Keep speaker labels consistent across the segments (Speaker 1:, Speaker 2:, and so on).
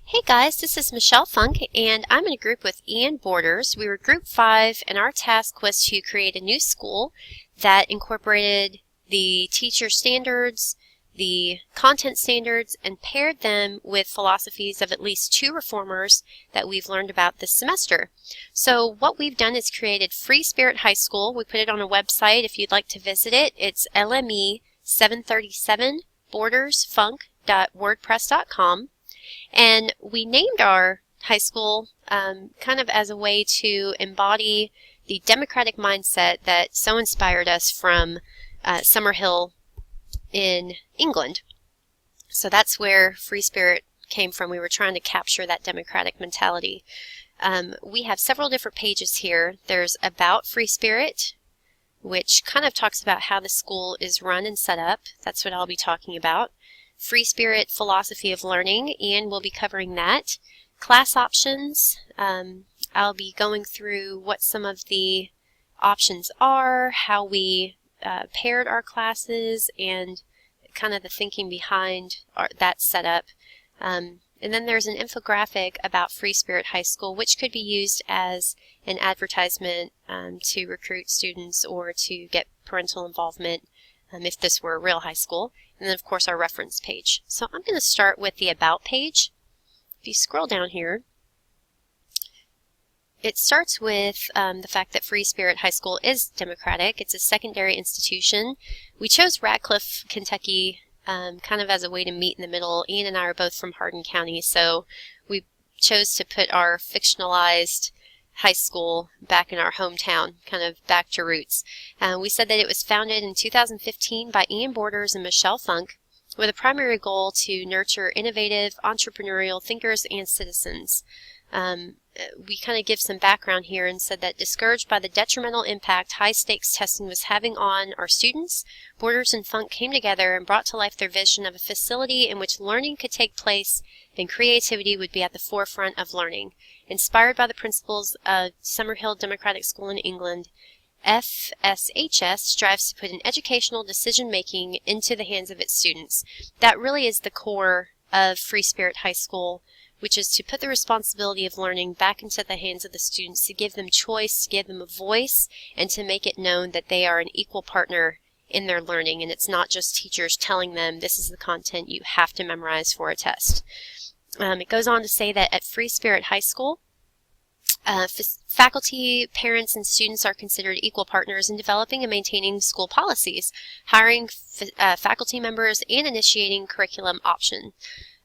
Speaker 1: Hey guys, this is Michelle Funk, and I'm in a group with Ian Borders. We were group 5, and our task was to create a new school that incorporated the teacher standards, the content standards, and paired them with philosophies of at least 2 reformers that we've learned about this semester. So what we've done is created Free Spirit High School. We put it on a website if you'd like to visit it. It's LME 737 bordersfunk.wordpress.com. And we named our high school kind of as a way to embody the democratic mindset that so inspired us from Summerhill in England. So that's where Free Spirit came from. We were trying to capture that democratic mentality. We have several different pages here. There's About Free Spirit, which kind of talks about how the school is run and set up. That's what I'll be talking about. Free Spirit Philosophy of Learning, Ian will be covering that. Class options, I'll be going through what some of the options are, how we paired our classes, and kind of the thinking behind that setup. And then there's an infographic about Free Spirit High School, which could be used as an advertisement to recruit students or to get parental involvement if this were a real high school. And then, of course, our reference page. So I'm going to start with the About page. If you scroll down here, it starts with the fact that Free Spirit High School is democratic. It's a secondary institution. We chose Radcliffe, Kentucky, kind of as a way to meet in the middle. Ian and I are both from Hardin County, so we chose to put our fictionalized high school back in our hometown, kind of back to roots. We said that it was founded in 2015 by Ian Borders and Michelle Funk with a primary goal to nurture innovative, entrepreneurial thinkers and citizens. We kind of give some background here and said that discouraged by the detrimental impact high-stakes testing was having on our students, Borders and Funk came together and brought to life their vision of a facility in which learning could take place and creativity would be at the forefront of learning. Inspired by the principles of Summerhill Democratic School in England, FSHS strives to put an educational decision-making into the hands of its students. That really is the core of Free Spirit High School, which is to put the responsibility of learning back into the hands of the students, to give them choice, to give them a voice, and to make it known that they are an equal partner in their learning, and it's not just teachers telling them this is the content you have to memorize for a test. It goes on to say that at Free Spirit High School, faculty, parents, and students are considered equal partners in developing and maintaining school policies, hiring faculty members, and initiating curriculum option.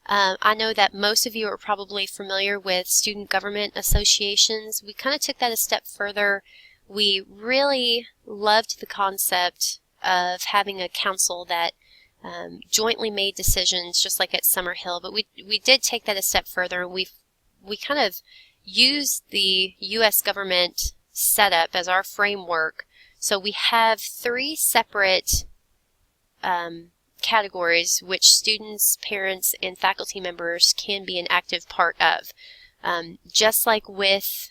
Speaker 1: I know that most of you are probably familiar with student government associations. We kind of took that a step further. We really loved the concept of having a council that jointly made decisions, just like at Summerhill, but we did take that a step further, and we kind of used the U.S. government setup as our framework. So we have 3 separate categories which students, parents, and faculty members can be an active part of. Just like with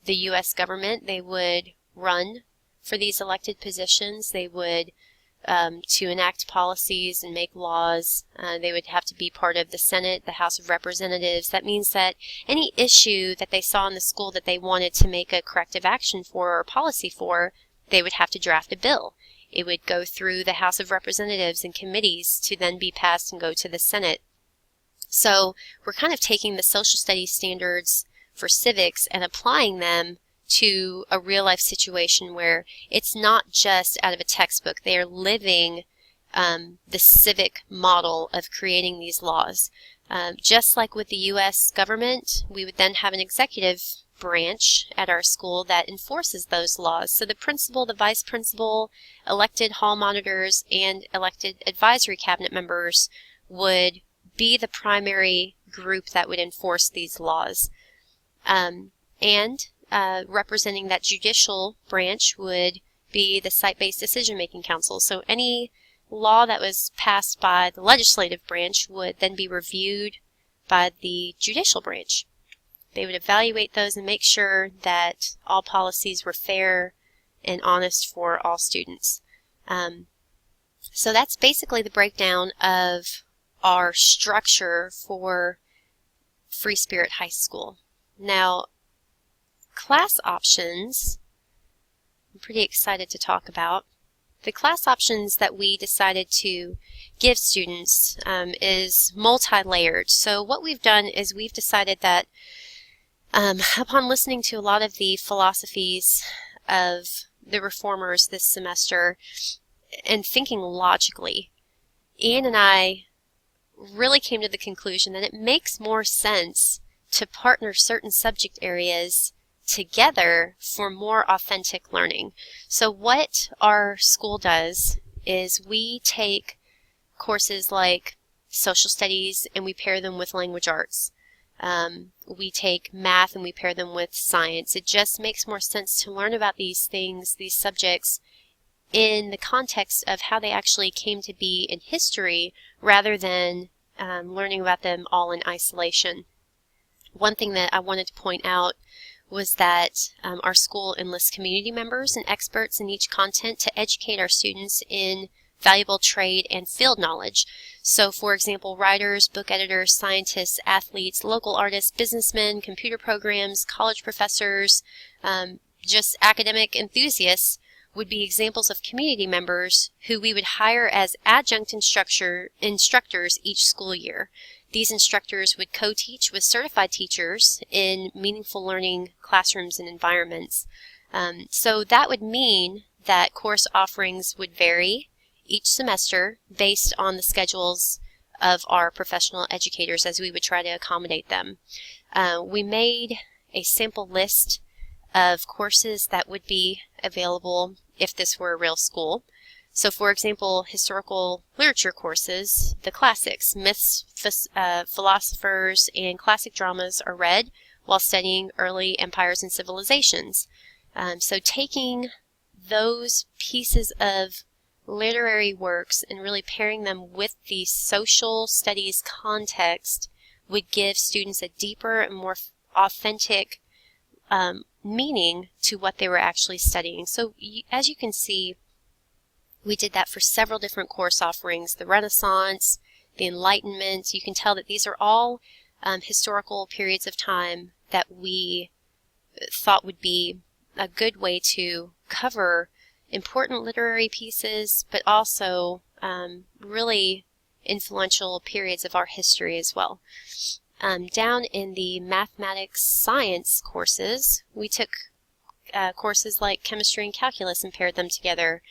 Speaker 1: the U.S. government, they would run for these elected positions. They would to enact policies and make laws. They would have to be part of the Senate, the House of Representatives. That means that any issue that they saw in the school that they wanted to make a corrective action for or policy for, they would have to draft a bill. It would go through the House of Representatives and committees to then be passed and go to the Senate. So we're kind of taking the social studies standards for civics and applying them to a real-life situation where it's not just out of a textbook. They are living the civic model of creating these laws. Just like with the U.S. government, we would then have an executive branch at our school that enforces those laws. So the principal, the vice principal, elected hall monitors, and elected advisory cabinet members would be the primary group that would enforce these laws. Representing that judicial branch would be the site-based decision-making council. So any law that was passed by the legislative branch would then be reviewed by the judicial branch. They would evaluate those and make sure that all policies were fair and honest for all students. So that's basically the breakdown of our structure for Free Spirit High School. Now, class options, I'm pretty excited to talk about. The class options that we decided to give students is multi-layered. So what we've done is we've decided that upon listening to a lot of the philosophies of the reformers this semester and thinking logically, Ian and I really came to the conclusion that it makes more sense to partner certain subject areas together for more authentic learning. So what our school does is we take courses like social studies and we pair them with language arts. We take math and we pair them with science. It just makes more sense to learn about these things, these subjects, in the context of how they actually came to be in history rather than learning about them all in isolation. One thing that I wanted to point out was that our school enlists community members and experts in each content to educate our students in valuable trade and field knowledge. So, for example, writers, book editors, scientists, athletes, local artists, businessmen, computer programs, college professors, just academic enthusiasts would be examples of community members who we would hire as adjunct instructors each school year. These instructors would co-teach with certified teachers in meaningful learning classrooms and environments. So that would mean that course offerings would vary each semester based on the schedules of our professional educators as we would try to accommodate them. We made a sample list of courses that would be available if this were a real school. So, for example, historical literature courses, the classics, myths, philosophers, and classic dramas are read while studying early empires and civilizations. So taking those pieces of literary works and really pairing them with the social studies context would give students a deeper and more authentic meaning to what they were actually studying. So as you can see, we did that for several different course offerings, the Renaissance, the Enlightenment. You can tell that these are all historical periods of time that we thought would be a good way to cover important literary pieces, but also really influential periods of our history as well. Down in the mathematics science courses, we took courses like chemistry and calculus and paired them together.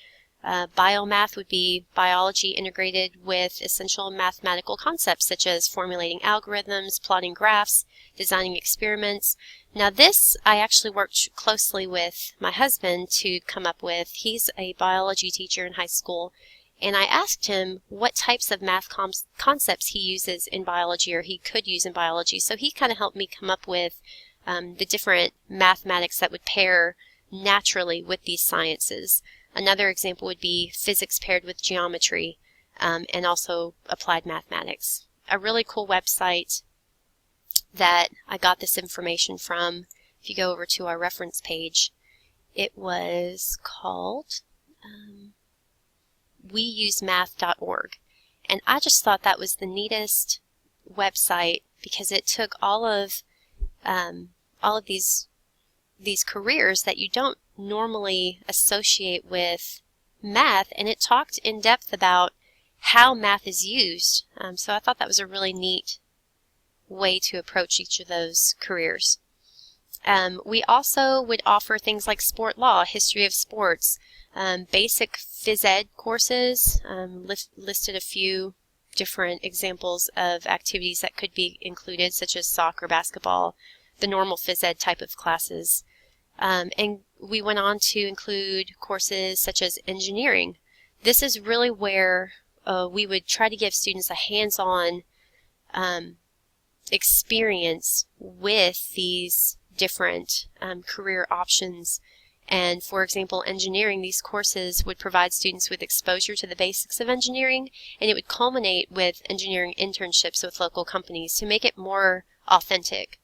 Speaker 1: Biomath would be biology integrated with essential mathematical concepts such as formulating algorithms, plotting graphs, designing experiments. Now this I actually worked closely with my husband to come up with. He's a biology teacher in high school, and I asked him what types of math concepts he uses in biology or he could use in biology. So he kind of helped me come up with the different mathematics that would pair naturally with these sciences. Another example would be physics paired with geometry and also applied mathematics. A really cool website that I got this information from, if you go over to our reference page, it was called weuseMath.org. And I just thought that was the neatest website because it took all of these careers that you don't normally associate with math, and it talked in depth about how math is used. So I thought that was a really neat way to approach each of those careers. We also would offer things like sport law, history of sports, basic phys ed courses, listed a few different examples of activities that could be included, such as soccer, basketball, the normal phys ed type of classes. And we went on to include courses such as engineering. This is really where we would try to give students a hands-on experience with these different career options. And for example, engineering, these courses would provide students with exposure to the basics of engineering, and it would culminate with engineering internships with local companies to make it more authentic.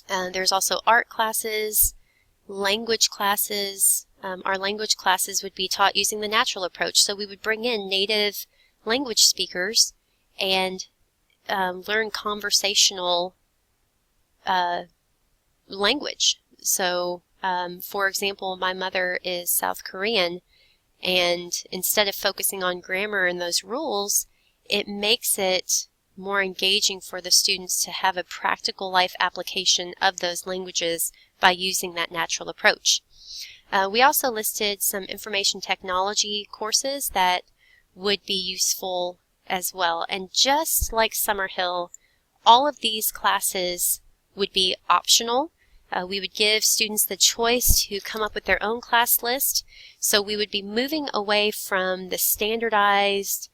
Speaker 1: There's also art classes, language classes. Our language classes would be taught using the natural approach, so we would bring in native language speakers and learn conversational language. So, for example, my mother is South Korean, and instead of focusing on grammar and those rules, it makes it more engaging for the students to have a practical life application of those languages by using that natural approach. We also listed some information technology courses that would be useful as well. And just like Summerhill, all of these classes would be optional. We would give students the choice to come up with their own class list. So we would be moving away from the standardized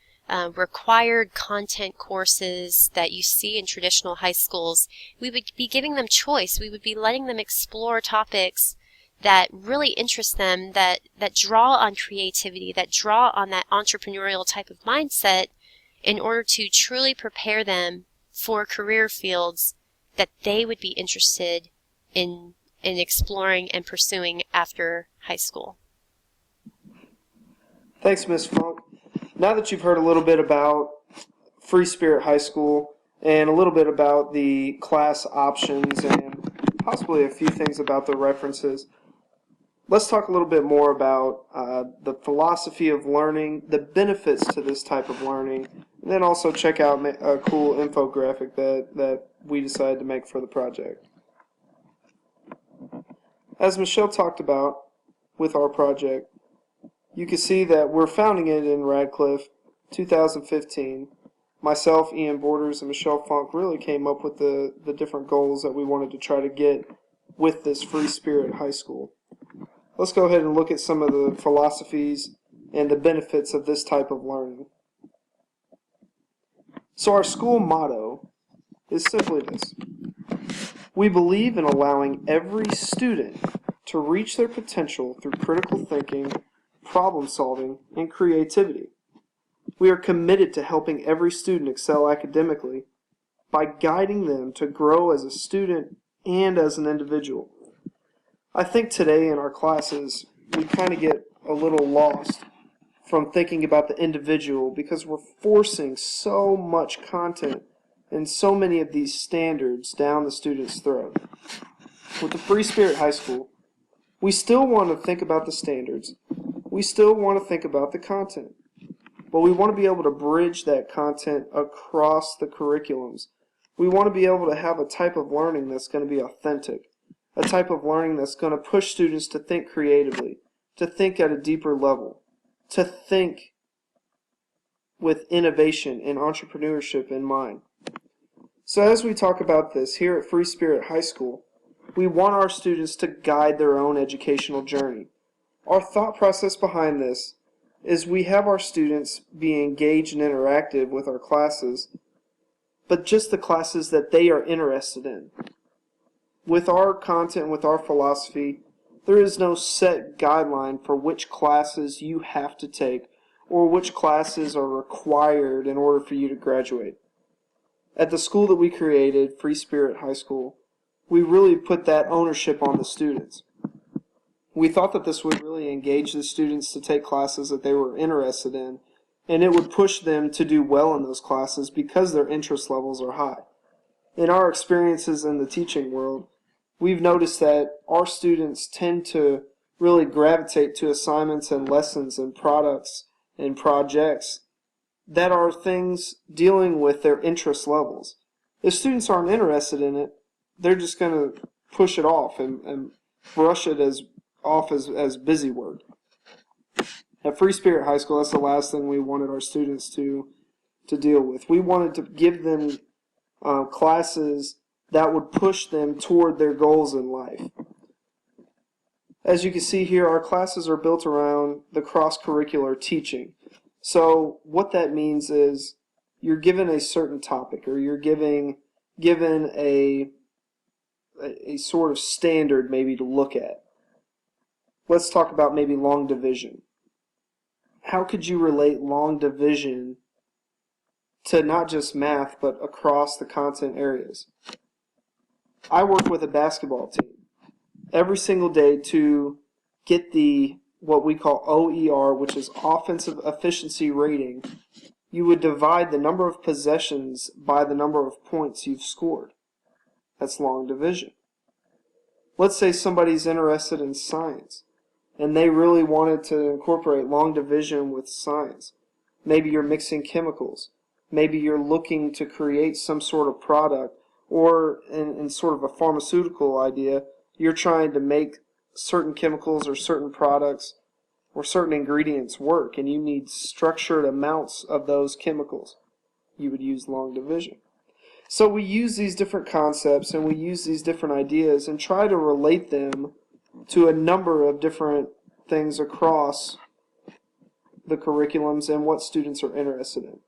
Speaker 1: required content courses that you see in traditional high schools. We would be giving them choice. We would be letting them explore topics that really interest them, that draw on creativity, that draw on that entrepreneurial type of mindset in order to truly prepare them for career fields that they would be interested in exploring and pursuing after high school.
Speaker 2: Thanks, Ms. Funk. Now that you've heard a little bit about Free Spirit High School and a little bit about the class options and possibly a few things about the references, let's talk a little bit more about the philosophy of learning, the benefits to this type of learning, and then also check out a cool infographic that we decided to make for the project. As Michelle talked about with our project, you can see that we're founding it in Radcliffe, 2015. Myself, Ian Borders, and Michelle Funk really came up with the different goals that we wanted to try to get with this Free Spirit High School. Let's go ahead and look at some of the philosophies and the benefits of this type of learning. So our school motto is simply this: we believe in allowing every student to reach their potential through critical thinking, problem solving, and creativity. We are committed to helping every student excel academically by guiding them to grow as a student and as an individual. I think today in our classes we kind of get a little lost from thinking about the individual because we're forcing so much content and so many of these standards down the student's throat. With the Free Spirit High School, we still want to think about the standards. We still want to think about the content. But we want to be able to bridge that content across the curriculums. We want to be able to have a type of learning that's going to be authentic, a type of learning that's going to push students to think creatively, to think at a deeper level, to think with innovation and entrepreneurship in mind. So as we talk about this here at Free Spirit High School, we want our students to guide their own educational journey. Our thought process behind this is we have our students be engaged and interactive with our classes, but just the classes that they are interested in. With our content, with our philosophy, there is no set guideline for which classes you have to take or which classes are required in order for you to graduate. At the school that we created, Free Spirit High School, we really put that ownership on the students. We thought that this would really engage the students to take classes that they were interested in, and it would push them to do well in those classes because their interest levels are high. In our experiences in the teaching world, we've noticed that our students tend to really gravitate to assignments and lessons and products and projects that are things dealing with their interest levels. If students aren't interested in it, they're just going to push it off and brush it off as busy work. At Free Spirit High School, that's the last thing we wanted our students to deal with. We wanted to give them classes that would push them toward their goals in life. As you can see here, our classes are built around the cross-curricular teaching. So what that means is you're given a certain topic, or you're given a sort of standard maybe to look at. Let's talk about maybe long division. How could you relate long division to not just math, but across the content areas? I work with a basketball team every single day to get what we call OER, which is offensive efficiency rating. You would divide the number of possessions by the number of points you've scored. That's long division. Let's say somebody's interested in science, and they really wanted to incorporate long division with science. Maybe you're mixing chemicals. Maybe you're looking to create some sort of product, or in sort of a pharmaceutical idea, you're trying to make certain chemicals or certain products or certain ingredients work, and you need structured amounts of those chemicals. You would use long division. So we use these different concepts and we use these different ideas and try to relate them to a number of different things across the curriculums and what students are interested in.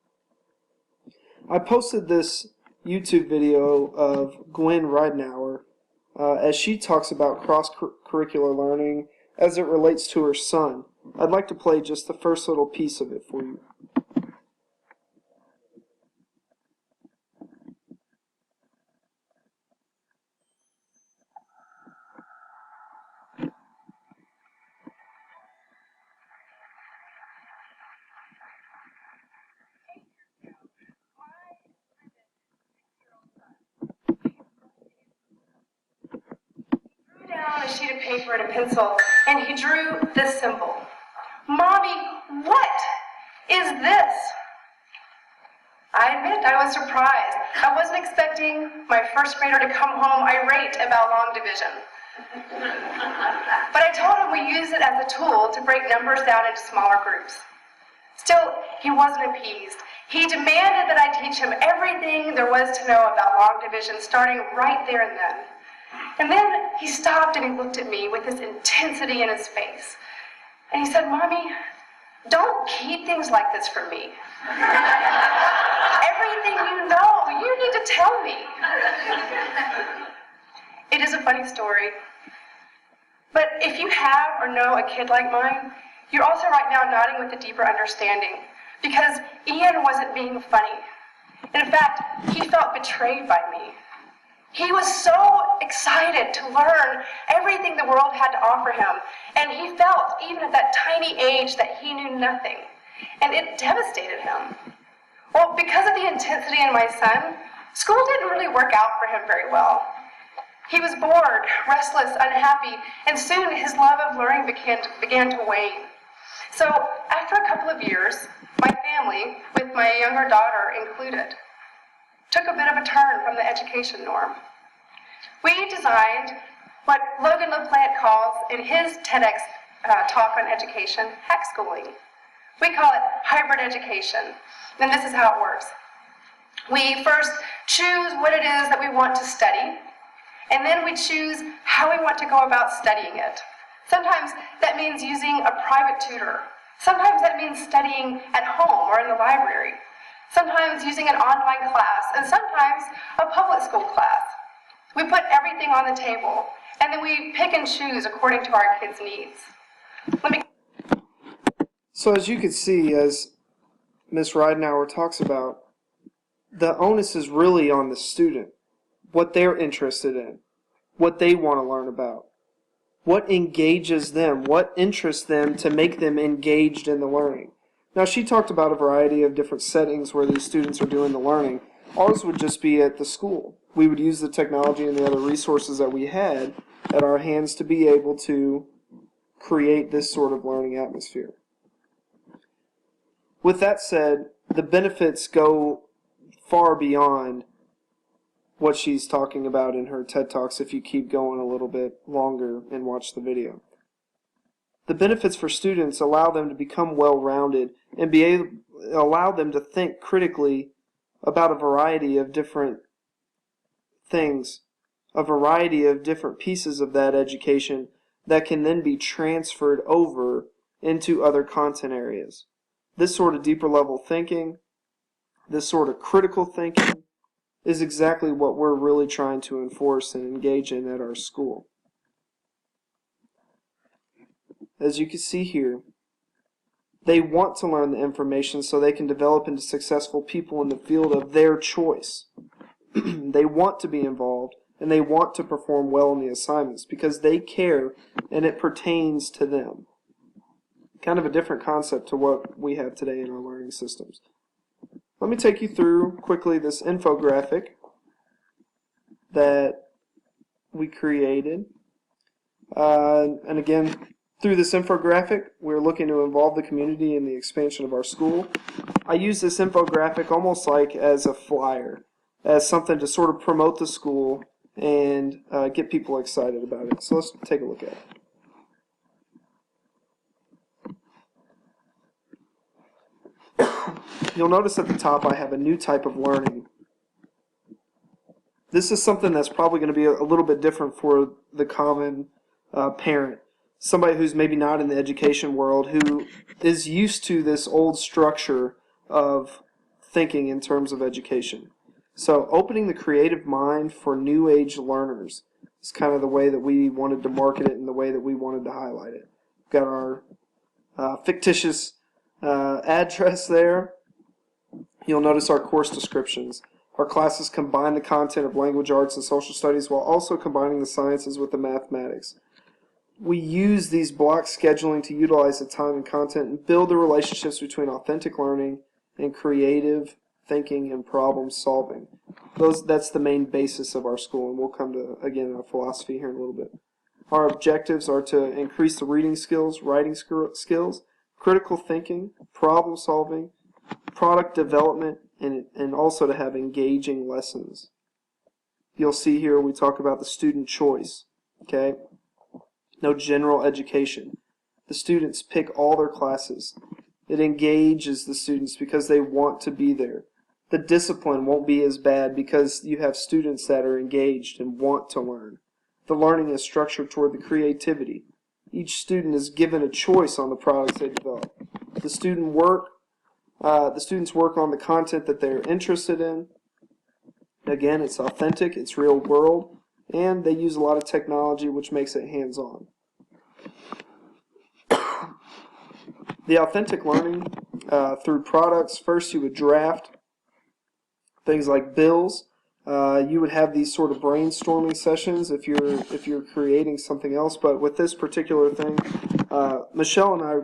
Speaker 2: I posted this YouTube video of Gwen Ridenauer as she talks about cross-curricular learning as it relates to her son. I'd like to play just the first little piece of it for you.
Speaker 3: Down a sheet of paper and a pencil, and he drew this symbol. "Mommy, what is this?" I admit I was surprised. I wasn't expecting my first grader to come home irate about long division. But I told him we use it as a tool to break numbers down into smaller groups. Still, he wasn't appeased. He demanded that I teach him everything there was to know about long division, starting right there and then. And then he stopped and he looked at me with this intensity in his face. And he said, "Mommy, don't keep things like this from me. Everything you know, you need to tell me." It is a funny story. But if you have or know a kid like mine, you're also right now nodding with a deeper understanding. Because Ian wasn't being funny. In fact, he felt betrayed by me. He was so excited to learn everything the world had to offer him, and he felt, even at that tiny age, that he knew nothing, and it devastated him. Well, because of the intensity in my son, school didn't really work out for him very well. He was bored, restless, unhappy, and soon his love of learning began to wane. So after a couple of years, my family, with my younger daughter included, took a bit of a turn from the education norm. We designed what Logan LaPlante calls, in his TEDx talk on education, hack schooling. We call it hybrid education, and this is how it works. We first choose what it is that we want to study, and then we choose how we want to go about studying it. Sometimes that means using a private tutor. Sometimes that means studying at home or in the library. Sometimes using an online class, and sometimes a public school class. We put everything on the table, and then we pick and choose according to our kids' needs.
Speaker 2: So as you can see, as Ms. Ridenauer talks about, the onus is really on the student, what they're interested in, what they want to learn about, what engages them, what interests them to make them engaged in the learning. Now, she talked about a variety of different settings where these students are doing the learning. Ours would just be at the school. We would use the technology and the other resources that we had at our hands to be able to create this sort of learning atmosphere. With that said, the benefits go far beyond what she's talking about in her TED Talks if you keep going a little bit longer and watch the video. The benefits for students allow them to become well-rounded and allow them to think critically about a variety of different things, a variety of different pieces of that education that can then be transferred over into other content areas. This sort of deeper level thinking, this sort of critical thinking, is exactly what we're really trying to enforce and engage in at our school. As you can see here, they want to learn the information so they can develop into successful people in the field of their choice. They want to be involved, and they want to perform well in the assignments because they care and it pertains to them. Kind of a different concept to what we have today in our learning systems. Let me take you through quickly this infographic that we created. And again, through this infographic, we're looking to involve the community in the expansion of our school. I use this infographic almost like as a flyer, as something to sort of promote the school and get people excited about it. So let's take a look at it. You'll notice at the top I have a new type of learning. This is something that's probably going to be a little bit different for the common parent. Somebody who's maybe not in the education world, who is used to this old structure of thinking in terms of education. So opening the creative mind for new age learners is kind of the way that we wanted to market it and the way that we wanted to highlight it. We've got our fictitious address there. You'll notice our course descriptions. Our classes combine the content of language arts and social studies while also combining the sciences with the mathematics. We use these block scheduling to utilize the time and content and build the relationships between authentic learning and creative thinking and problem solving. That's the main basis of our school, and we'll come to, again, our philosophy here in a little bit. Our objectives are to increase the reading skills, writing skills, critical thinking, problem solving, product development, and also to have engaging lessons. You'll see here we talk about the student choice. Okay? No general education. The students pick all their classes. It engages the students because they want to be there. The discipline won't be as bad because you have students that are engaged and want to learn. The learning is structured toward the creativity. Each student is given a choice on the products they develop. The students work on the content that they're interested in. Again, it's authentic, it's real world, and they use a lot of technology, which makes it hands-on. The authentic learning through products, first you would draft things like bills. You would have these sort of brainstorming sessions if you're creating something else. But with this particular thing, Michelle and I,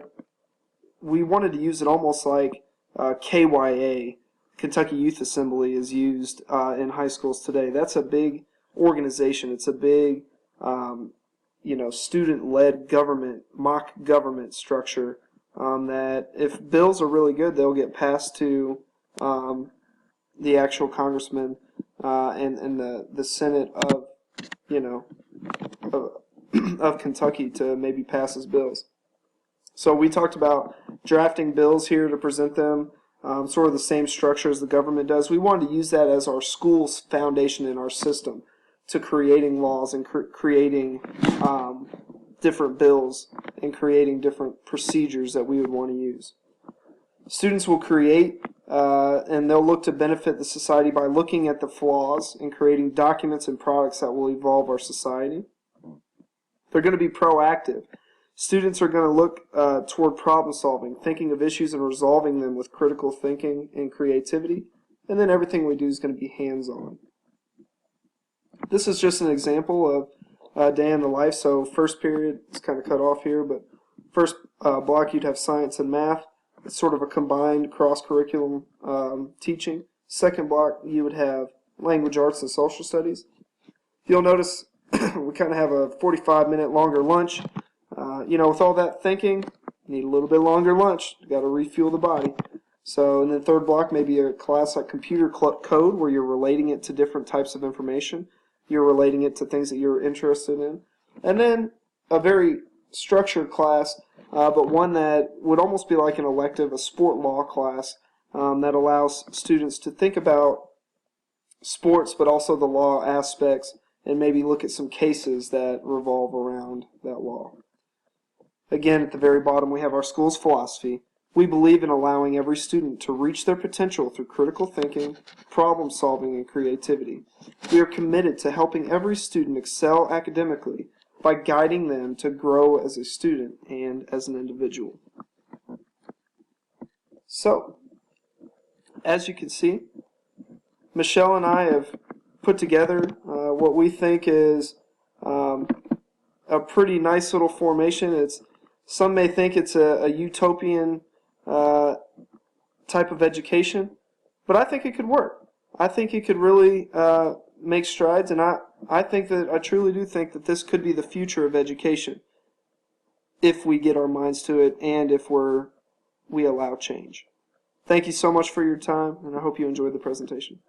Speaker 2: we wanted to use it almost like KYA, Kentucky Youth Assembly, is used in high schools today. That's a big organization. It's a big, student-led government, mock government structure. That if bills are really good, they'll get passed to the actual congressman and the Senate of Kentucky to maybe pass his bills. So we talked about drafting bills here to present them, sort of the same structure as the government does. We wanted to use that as our school's foundation in our system to creating laws and creating different bills and creating different procedures that we would want to use. Students will create and they'll look to benefit the society by looking at the flaws and creating documents and products that will evolve our society. They're going to be proactive. Students are going to look toward problem solving, thinking of issues and resolving them with critical thinking and creativity, and then everything we do is going to be hands-on. This is just an example of a day in the life. So first period, it's kind of cut off here, but first block you'd have science and math. It's sort of a combined cross-curriculum teaching. Second block you would have language arts and social studies. You'll notice we kind of have a 45-minute longer lunch. With all that thinking, you need a little bit longer lunch. You've got to refuel the body. So in the third block, maybe a class like computer code where you're relating it to different types of information. You're relating it to things that you're interested in. And then a very structured class, but one that would almost be like an elective, a sport law class that allows students to think about sports, but also the law aspects, and maybe look at some cases that revolve around that law. Again, at the very bottom, we have our school's philosophy. We believe in allowing every student to reach their potential through critical thinking, problem solving, and creativity. We are committed to helping every student excel academically by guiding them to grow as a student and as an individual. So, as you can see, Michelle and I have put together what we think is a pretty nice little formation. Some may think it's a utopian type of education, but I think it could work. I think it could really make strides, and I truly do think that this could be the future of education if we get our minds to it and if we allow change. Thank you so much for your time, and I hope you enjoyed the presentation.